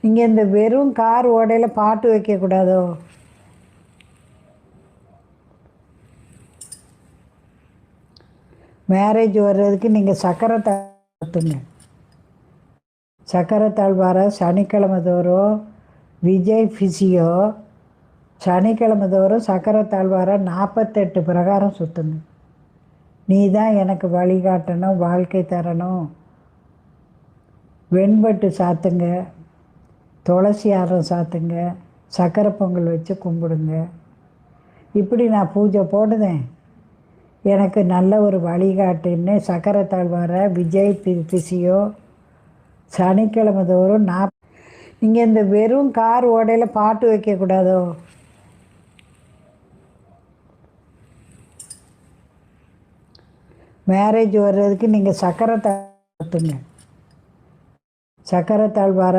நீங்கள் இந்த வெறும் கார் ஓடையில் பாட்டு வைக்கக்கூடாதோ? மேரேஜ் வர்றதுக்கு நீங்கள் சக்கரை தாழ்த்துங்க. சக்கரை தாழ்வார சனிக்கிழமை தோறும் விஜய் ஃபிசியோ சனிக்கிழமை தோறும் சக்கரை தாழ்வார 48 பிரகாரம் சுற்றுங்க. நீ தான் எனக்கு வழிகாட்டணும், வாழ்க்கை தரணும். வெண்பட்டு சாத்துங்க, துளசி ஆரம் சாத்துங்க, சக்கரை பொங்கல் வச்சு கும்பிடுங்க. இப்படி நான் பூஜை போடுதேன். எனக்கு நல்ல ஒரு வழிகாட்டுன்னு சக்கரை தாழ்வார விஜய் பிசியோ சனிக்கிழமை தோறும் நீங்கள் இந்த வெறும் கார் ஓடையில் பாட்டு வைக்கக்கூடாதோ? மேரேஜ் வர்றதுக்கு நீங்கள் சக்கரை தாழ்த்துங்க. சக்கரை தாழ்வார